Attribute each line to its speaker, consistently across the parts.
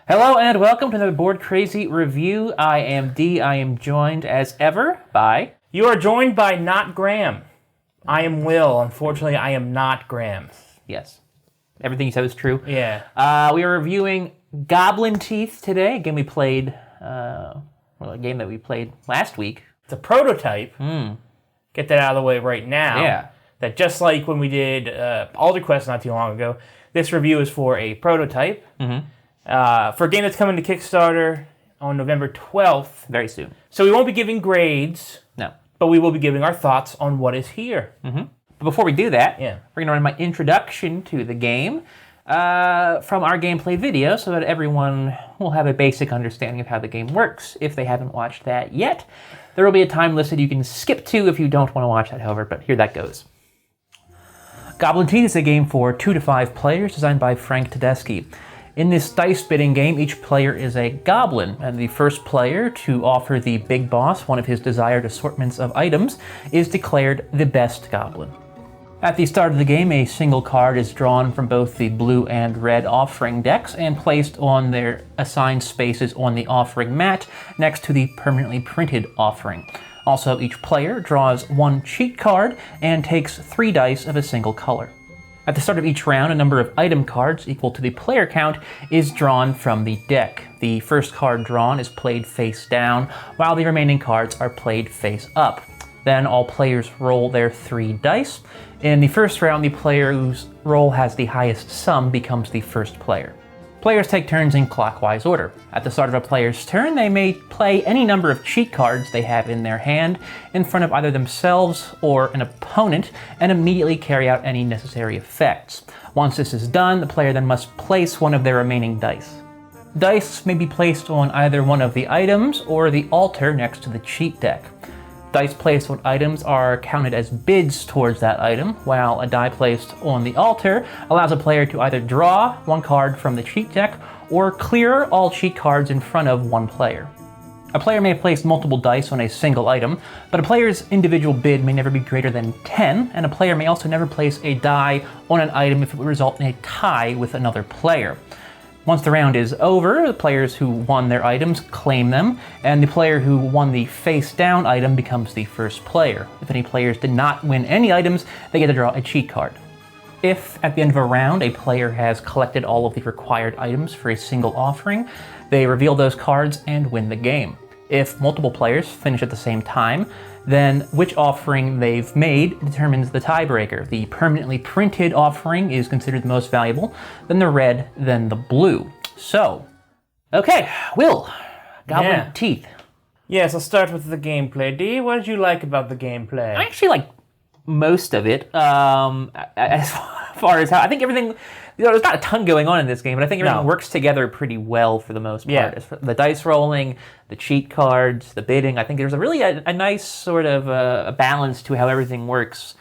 Speaker 1: Hello and welcome to the Board Crazy Review. I am D. I am joined as ever by...
Speaker 2: You are joined by not Graham. I am Will. Unfortunately, I am not Graham.
Speaker 1: Yes. Everything you said was true.
Speaker 2: Yeah.
Speaker 1: We are reviewing Goblin Teeth today. A game we played... a game that we played last week.
Speaker 2: It's a prototype. Get that out of the way right now.
Speaker 1: Yeah.
Speaker 2: That just like when we did Alder Quest not too long ago, this review is for a prototype. For a game that's coming to Kickstarter on November 12th.
Speaker 1: Very soon.
Speaker 2: So we won't be giving grades.
Speaker 1: No.
Speaker 2: But we will be giving our thoughts on what is here.
Speaker 1: But before we do that,
Speaker 2: Yeah.
Speaker 1: we're going to run my introduction to the game from our gameplay video so that everyone will have a basic understanding of how the game works if they haven't watched that yet. There will be a time listed you can skip to if you don't want to watch that, however, but here that goes. Goblin Teeth is a game for 2 to 5 players designed by Frank Tedeschi. In this dice bidding game, each player is a goblin, and the first player to offer the big boss one of his desired assortments of items is declared the best goblin. At the start of the game, a single card is drawn from both the blue and red offering decks and placed on their assigned spaces on the offering mat next to the permanently printed offering. Also, each player draws 1 cheat card and takes 3 dice of a single color. At the start of each round, a number of item cards equal to the player count is drawn from the deck. The first card drawn is played face down, while the remaining cards are played face up. Then all players roll their 3 dice. In the first round, the player whose roll has the highest sum becomes the first player. Players take turns in clockwise order. At the start of a player's turn, they may play any number of cheat cards they have in their hand in front of either themselves or an opponent and immediately carry out any necessary effects. Once this is done, the player then must place one of their remaining dice. Dice may be placed on either one of the items or the altar next to the cheat deck. Dice placed on items are counted as bids towards that item, while a die placed on the altar allows a player to either draw 1 card from the cheat deck or clear all cheat cards in front of 1 player. A player may place multiple dice on a single item, but a player's individual bid may never be greater than 10, and a player may also never place a die on an item if it would result in a tie with another player. Once the round is over, the players who won their items claim them, and the player who won the face-down item becomes the first player. If any players did not win any items, they get to draw a cheat card. If, at the end of a round, a player has collected all of the required items for a single offering, they reveal those cards and win the game. If multiple players finish at the same time, then which offering they've made determines the tiebreaker. The permanently printed offering is considered the most valuable, then the red, then the blue. So, okay, Will, Goblin Teeth.
Speaker 2: Yes, I'll start with the gameplay. D, what did you like about the gameplay?
Speaker 1: I actually like most of it. As far as how, I think everything, there's not a ton going on in this game, but I think everything works together pretty well for the most part.
Speaker 2: Yeah.
Speaker 1: The dice rolling, the cheat cards, the bidding. I think there's a nice sort of a balance to how everything works.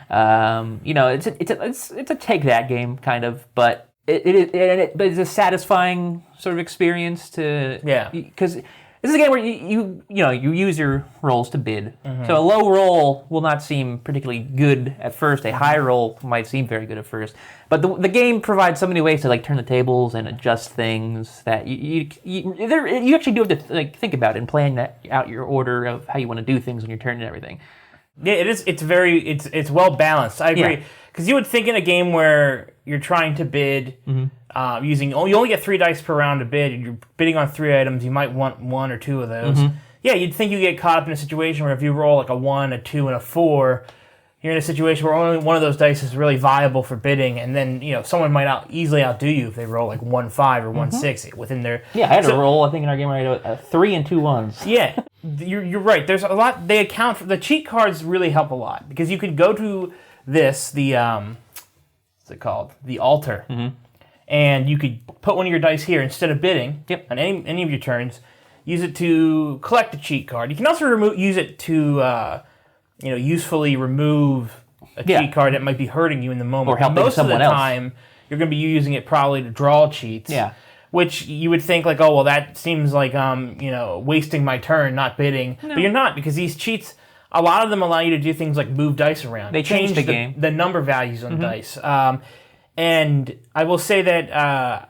Speaker 1: It's a take that game kind of, but it's a satisfying sort of experience to because this is a game where you use your rolls to bid. So a low roll will not seem particularly good at first. A high roll might seem very good at first. But the game provides so many ways to turn the tables and adjust things that you actually do have to think about it and plan out your order of how you want to do things on your turn and everything.
Speaker 2: Yeah, it is. It's well balanced. I agree. Because you would think in a game where you're trying to bid using you only get 3 dice per round to bid, and you're bidding on 3 items, you might want 1 or 2 of those. Yeah, you'd think you get caught up in a situation where if you roll a 1, a 2, and a 4, you're in a situation where only one of those dice is really viable for bidding, and then someone might easily outdo you if they roll 1-5 or 1-6 within their.
Speaker 1: Yeah, I had a roll. I think in our game I had 3 and 2 1s.
Speaker 2: Yeah, you're right. There's a lot. They account for the cheat cards. Really help a lot because you could go to what's it called? The altar, and you could put one of your dice here instead of bidding on any of your turns. Use it to collect a cheat card. You can also use it to usefully remove a cheat card that might be hurting you in the moment.
Speaker 1: Or helping someone else.
Speaker 2: Most of the time, you're going to be using it probably to draw cheats.
Speaker 1: Yeah.
Speaker 2: Which you would think that seems like wasting my turn, not bidding. No. But you're not, because these cheats, a lot of them allow you to do things like move dice around.
Speaker 1: They change the game.
Speaker 2: The number values on dice. And I will say that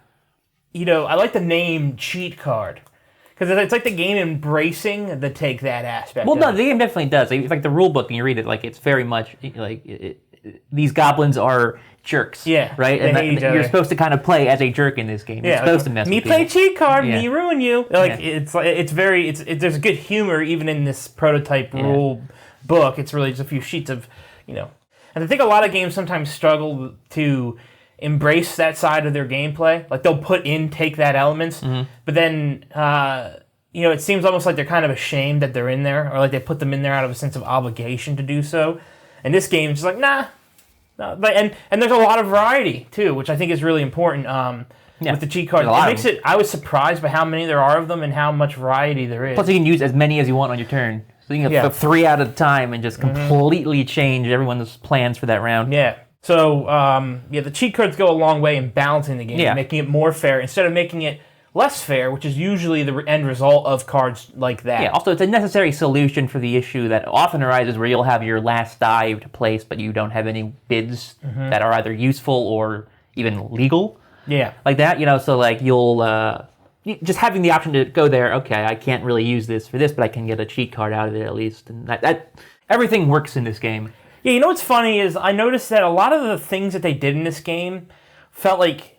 Speaker 2: I like the name cheat card. Because it's like the game embracing the take that aspect.
Speaker 1: Well, no, the game definitely does. It's like the rule book, and you read it, like it's very much like these goblins are jerks.
Speaker 2: Yeah,
Speaker 1: right. And you're supposed to kind of play as a jerk in this game. You're supposed to mess with
Speaker 2: me
Speaker 1: people.
Speaker 2: play cheat card, me ruin you. Like it's very there's good humor even in this prototype rule book. It's really just a few sheets of and I think a lot of games sometimes struggle to embrace that side of their gameplay. Like they'll put in take that elements, but then it seems almost like they're kind of ashamed that they're in there, or like they put them in there out of a sense of obligation to do so. And this game is just like nah. But and there's a lot of variety too, which I think is really important with the cheat card. It makes it. I was surprised by how many there are of them and how much variety there is.
Speaker 1: Plus, you can use as many as you want on your turn. So you can have 3 at a time and just completely change everyone's plans for that round.
Speaker 2: Yeah. So, the cheat cards go a long way in balancing the game, making it more fair, instead of making it less fair, which is usually the end result of cards like that.
Speaker 1: Yeah, also it's a necessary solution for the issue that often arises where you'll have your last die to place, but you don't have any bids that are either useful or even legal.
Speaker 2: Yeah.
Speaker 1: Like that, so like you'll... just having the option to go there, okay, I can't really use this for this, but I can get a cheat card out of it at least. And that everything works in this game.
Speaker 2: Yeah, what's funny is I noticed that a lot of the things that they did in this game felt like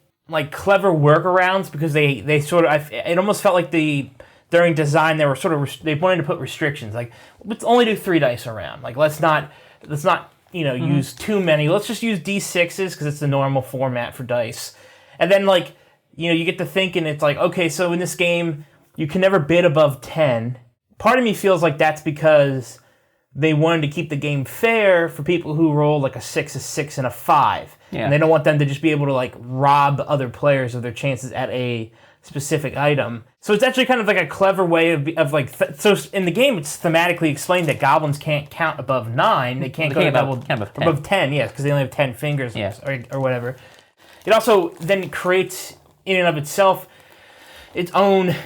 Speaker 2: clever workarounds because they sort of it almost felt like during design they were sort of they wanted to put restrictions like let's only do 3 dice around. Like let's not use too many. Let's just use D6s because it's the normal format for dice. And then you get to thinking it's like okay, so in this game you can never bid above 10. Part of me feels like that's because they wanted to keep the game fair for people who roll like a 6, a 6, and a 5. Yeah. And they don't want them to just be able to rob other players of their chances at a specific item. So it's actually kind of like a clever way of so in the game it's thematically explained that goblins can't count above 9. They can't go above 10, yes, because they only have 10 fingers or whatever. It also then creates in and of itself its own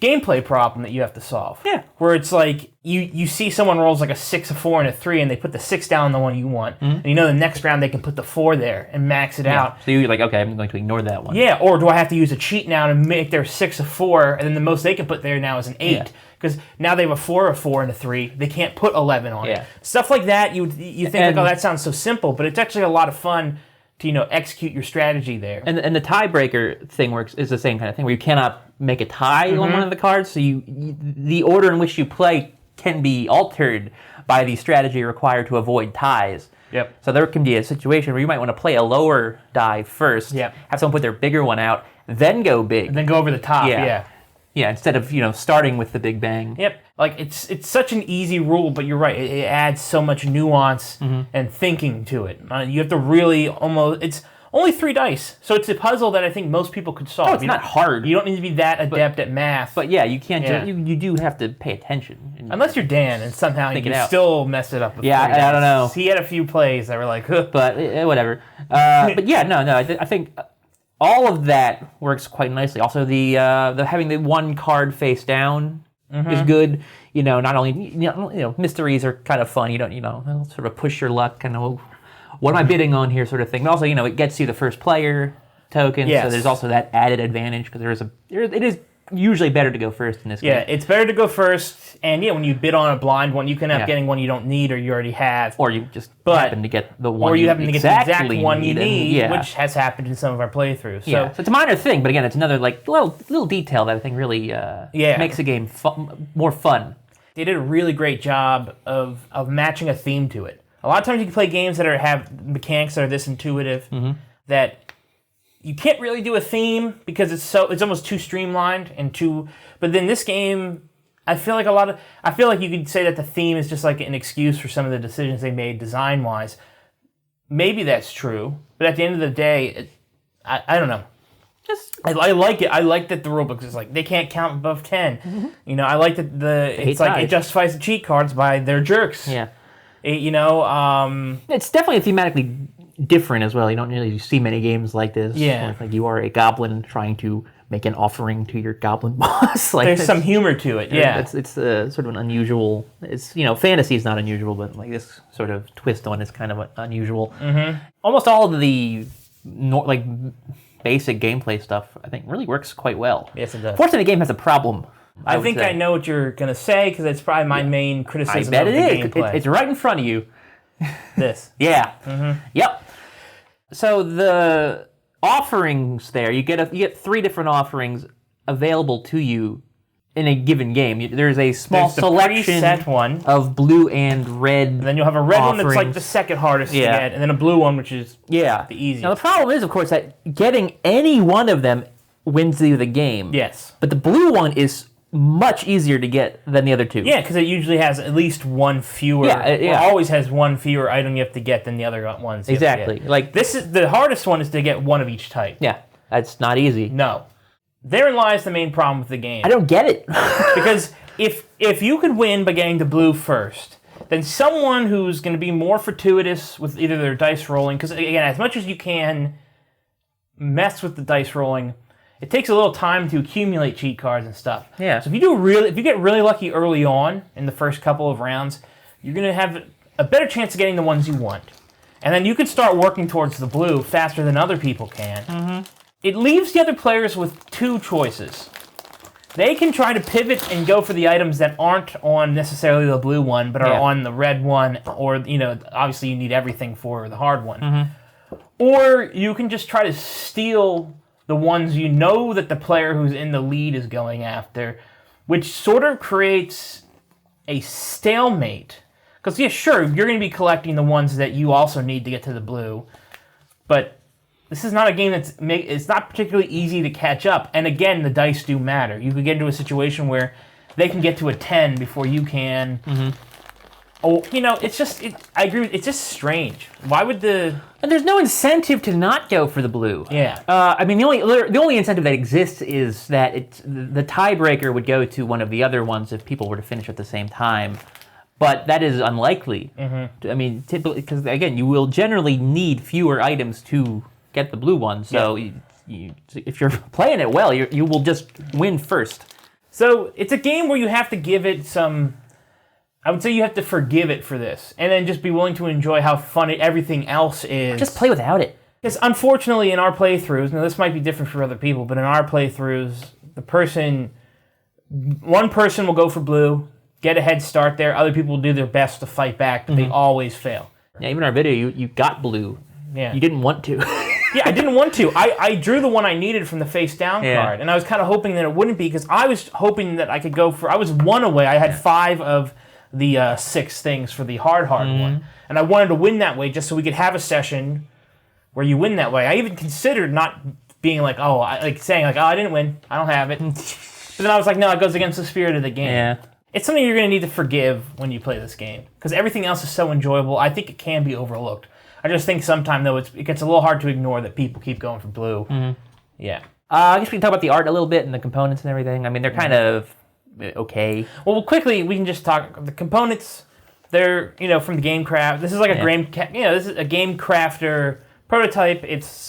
Speaker 2: gameplay problem that you have to solve.
Speaker 1: Yeah.
Speaker 2: Where it's like you see someone rolls like a 6, a 4, and a 3, and they put the 6 down on the one you want, and the next round they can put the 4 there and max it out.
Speaker 1: So you're like, okay, I'm going to ignore that one.
Speaker 2: Yeah, or do I have to use a cheat now to make their 6 a 4, and then the most they can put there now is an 8, because now they have a 4, a 4, and a 3. They can't put 11 on it. Stuff like that, you think that sounds so simple, but it's actually a lot of fun to execute your strategy there.
Speaker 1: And the tiebreaker thing is the same kind of thing where you cannot make a tie on one of the cards, so the order in which you play can be altered by the strategy required to avoid ties.
Speaker 2: Yep.
Speaker 1: So there can be a situation where you might want to play a lower die first, have someone put their bigger one out, then go big.
Speaker 2: And then go over the top, yeah.
Speaker 1: Yeah, instead of, starting with the big bang.
Speaker 2: Yep. Like, it's such an easy rule, but you're right. It adds so much nuance and thinking to it. You have to really it's only 3 dice. So it's a puzzle that I think most people could solve.
Speaker 1: Oh, it's not hard.
Speaker 2: You don't need to be that adept at math.
Speaker 1: But yeah, you can't you do have to pay attention.
Speaker 2: Unless you're Dan and somehow you can still mess it up with 3 dice.
Speaker 1: I don't know.
Speaker 2: He had a few plays that were like, huh.
Speaker 1: But whatever. But yeah, no, I think all of that works quite nicely. Also, the having the one card face down is good. Not only mysteries are kind of fun. You don't sort of push your luck, kind of what am I bidding on here, sort of thing. But also, it gets you the first player token. Yes. So there's also that added advantage because it is usually better to go first in this game.
Speaker 2: Yeah, it's better to go first. And when you bid on a blind one, you can end up getting one you don't need or you already have.
Speaker 1: Or you just happen to get the one
Speaker 2: or you happen to get the exact one you need,
Speaker 1: and,
Speaker 2: which has happened in some of our playthroughs.
Speaker 1: So it's a minor thing, but again, it's another little detail that I think really makes the game more fun.
Speaker 2: They did a really great job of matching a theme to it. A lot of times you can play games that have mechanics that are this intuitive that you can't really do a theme because it's almost too streamlined but then this game I feel like you could say that the theme is just like an excuse for some of the decisions they made design wise. Maybe that's true, but at the end of the day I don't know. I like it. I like that the rulebook is like they can't count above 10. I like that it justifies the cheat cards by their jerks.
Speaker 1: Yeah.
Speaker 2: It's
Speaker 1: definitely thematically different as well. You don't really see many games like this.
Speaker 2: Yeah.
Speaker 1: Where, you are a goblin trying to make an offering to your goblin boss.
Speaker 2: There's some humor to it. Yeah.
Speaker 1: It's sort of an unusual. It's fantasy is not unusual, but this sort of twist on it is kind of unusual.
Speaker 2: Mm-hmm.
Speaker 1: Almost all of the basic gameplay stuff, I think, really works quite well.
Speaker 2: Yes, it does.
Speaker 1: Fortunately, the game has a problem.
Speaker 2: I think I know what you're going to say, because it's probably my main criticism of the gameplay.
Speaker 1: It's right in front of you.
Speaker 2: This.
Speaker 1: Yeah. Mm-hmm. Yep. So the offerings there, you get 3 different offerings available to you in a given game. There's a small selection
Speaker 2: preset one
Speaker 1: of blue and red.
Speaker 2: And then you'll have a red one that's like the second hardest to get, and then a blue one, which is the easiest.
Speaker 1: Now the problem is, of course, that getting any one of them wins you the game.
Speaker 2: Yes.
Speaker 1: But the blue one is much easier to get than the other 2.
Speaker 2: Yeah, because it usually has at least one fewer. It always has one fewer item you have to get than the other ones.
Speaker 1: Exactly. Like
Speaker 2: this is the hardest one is to get one of each type.
Speaker 1: Yeah, that's not easy.
Speaker 2: No. Therein lies the main problem with the game.
Speaker 1: I don't get it.
Speaker 2: Because if you could win by getting the blue first, then someone who's going to be more fortuitous with either their dice rolling, because again, as much as you can mess with the dice rolling, it takes a little time to accumulate cheat cards and stuff.
Speaker 1: Yeah.
Speaker 2: So if you get really lucky early on in the first couple of rounds, you're going to have a better chance of getting the ones you want. And then you can start working towards the blue faster than other people can. Mm-hmm. It leaves the other players with 2 choices. They can try to pivot and go for the items that aren't on necessarily the blue one, but are on the red one, or, obviously you need everything for the hard one. Mm-hmm. Or you can just try to steal the ones you know that the player who's in the lead is going after, which sort of creates a stalemate. Because, sure, you're going to be collecting the ones that you also need to get to the blue, but this is not a game it's not particularly easy to catch up. And again, the dice do matter. You could get into a situation where they can get to a 10 before you can. Mm-hmm. Oh, I agree. It's just strange. Why would And
Speaker 1: there's no incentive to not go for the blue.
Speaker 2: Yeah.
Speaker 1: The only incentive that exists is that the tiebreaker would go to one of the other ones if people were to finish at the same time. But that is unlikely. Mm-hmm. Typically, because again, you will generally need fewer items to get the blue one. So if you're playing it well, you will just win first.
Speaker 2: So it's a game where you have to give it some... I would say you have to forgive it for this, and then just be willing to enjoy how fun everything else is.
Speaker 1: Just play without it.
Speaker 2: Because unfortunately, in our playthroughs, now this might be different for other people, but in our playthroughs, one person will go for blue, get a head start there. Other people will do their best to fight back, but they always fail.
Speaker 1: Yeah, even in our video, you got blue.
Speaker 2: Yeah.
Speaker 1: You didn't want to.
Speaker 2: Yeah, I didn't want to. I drew the one I needed from the face down card, and I was kind of hoping that it wouldn't be, because I was hoping that I could go for... I was 1 away. I had 5 of the 6 things for the hard one. And I wanted to win that way just so we could have a session where you win that way. I even considered not being like, saying I didn't win. I don't have it. But then I was like, no, it goes against the spirit of the game.
Speaker 1: Yeah.
Speaker 2: It's something you're going to need to forgive when you play this game, because everything else is so enjoyable. I think it can be overlooked. I just think sometimes, though, it gets a little hard to ignore that people keep going for blue. Mm-hmm. Yeah. I
Speaker 1: guess we can talk about the art a little bit and the components and everything. They're kind of... okay.
Speaker 2: Well, quickly we can just talk the components. They're from the Game Craft. This is like this is a Game Crafter prototype. It's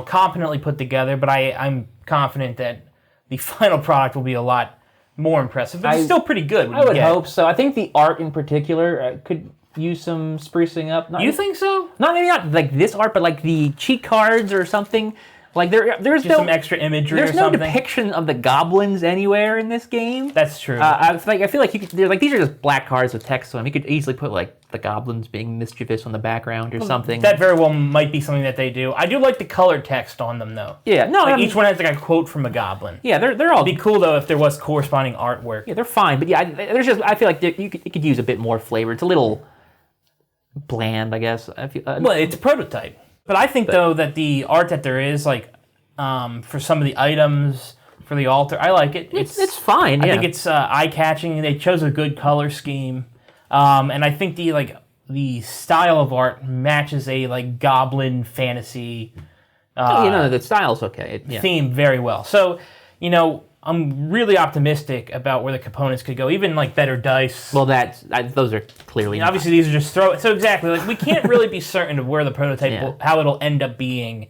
Speaker 2: competently put together. But I'm confident that the final product will be a lot more impressive. But it's still pretty good.
Speaker 1: I would hope so. I think the art in particular could use some sprucing up.
Speaker 2: You think so?
Speaker 1: Maybe not like this art, but like the cheat cards or something. Like there's
Speaker 2: just some extra imagery or something.
Speaker 1: There's no depiction of the goblins anywhere in this game.
Speaker 2: That's true.
Speaker 1: I feel like these are just black cards with text on them. You could easily put like the goblins being mischievous on the background or something.
Speaker 2: That very well might be something that they do. I do like the colored text on them though.
Speaker 1: Yeah, no,
Speaker 2: each one has like a quote from a goblin.
Speaker 1: Yeah, they're all.
Speaker 2: It'd be cool though if there was corresponding artwork.
Speaker 1: Yeah, they're fine, but I feel like it could use a bit more flavor. It's a little bland, I guess.
Speaker 2: Well, it's a prototype. But I think though that the art that there is for some of the items for the altar, I like it.
Speaker 1: It's fine.
Speaker 2: I think it's eye-catching. They chose a good color scheme, and I think the style of art matches a goblin fantasy.
Speaker 1: The style's okay.
Speaker 2: Theme very well. So, I'm really optimistic about where the components could go. Even better dice.
Speaker 1: Well, those are clearly
Speaker 2: obviously these are just so exactly we can't really be certain of where the prototype how it'll end up being.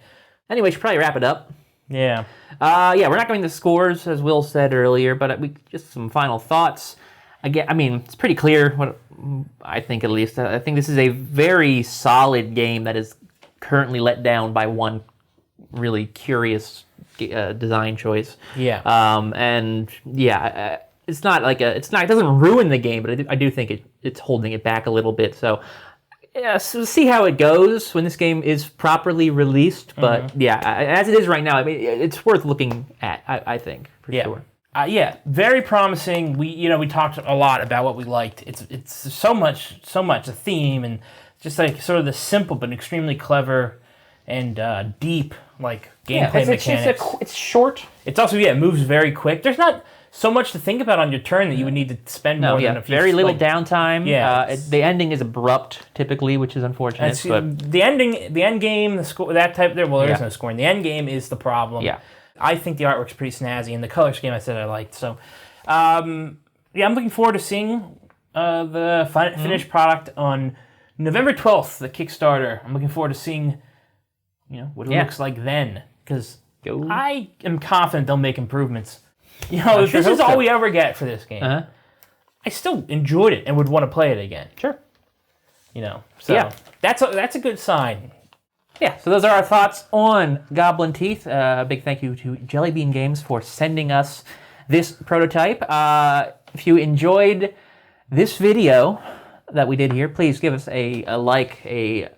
Speaker 1: Anyway, we should probably wrap it up.
Speaker 2: Yeah.
Speaker 1: We're not going to scores, as Will said earlier, but just some final thoughts. Again, it's pretty clear, what I think at least. I think this is a very solid game that is currently let down by one really curious design choice.
Speaker 2: Yeah.
Speaker 1: It's not like it doesn't ruin the game, but I do think it's holding it back a little bit. So, yeah, so we'll see how it goes when this game is properly released. But as it is right now, I mean, it's worth looking at. I think for sure.
Speaker 2: Very promising. We talked a lot about what we liked. It's so much a theme, and just like sort of the simple but extremely clever and deep like gameplay mechanics.
Speaker 1: It's short.
Speaker 2: It's also it moves very quick. There's not so much to think about on your turn that you would need to spend more than a few.
Speaker 1: Very little downtime.
Speaker 2: Yeah,
Speaker 1: the ending is abrupt typically, which is unfortunate. But
Speaker 2: the end game, the score, that type there. Well, there is no scoring. The end game is the problem.
Speaker 1: Yeah.
Speaker 2: I think the artwork's pretty snazzy, and the color scheme I said I liked. So, I'm looking forward to seeing the finished product on November 12th, the Kickstarter. I'm looking forward to seeing, what it looks like then, because I am confident they'll make improvements. If this is all we ever get for this game, I still enjoyed it and would want to play it again.
Speaker 1: Sure.
Speaker 2: That's a good sign.
Speaker 1: Yeah, so those are our thoughts on Goblin Teeth. Big thank you to Jellybean Games for sending us this prototype. If you enjoyed this video that we did here, please give us a like, a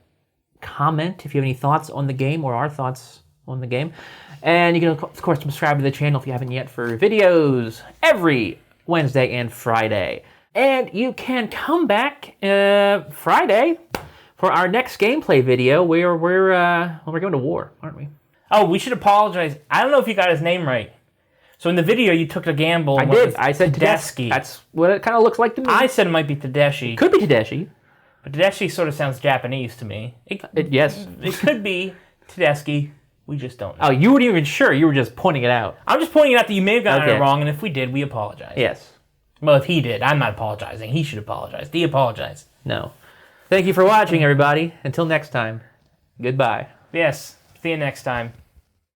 Speaker 1: comment if you have any thoughts on the game or our thoughts on the game. And you can, of course, subscribe to the channel if you haven't yet for videos every Wednesday and Friday. And you can come back Friday for our next gameplay video where we're going to war, aren't we?
Speaker 2: Oh, we should apologize. I don't know if you got his name right. So in the video, you took a gamble.
Speaker 1: I did. I said
Speaker 2: Tedeschi.
Speaker 1: That's what it kind of looks like to me.
Speaker 2: I said it might be Tedeschi.
Speaker 1: Could be Tedeschi.
Speaker 2: But Tedeschi sort of sounds Japanese to me.
Speaker 1: Yes.
Speaker 2: It could be Tedeschi. We just don't know.
Speaker 1: Oh, you weren't even sure. You were just pointing it out.
Speaker 2: I'm just pointing out that you may have gotten it wrong, and if we did, we apologize.
Speaker 1: Yes.
Speaker 2: Well, if he did, I'm not apologizing. He should apologize. De-apologize.
Speaker 1: No. Thank you for watching, everybody. Until next time, goodbye.
Speaker 2: Yes. See you next time.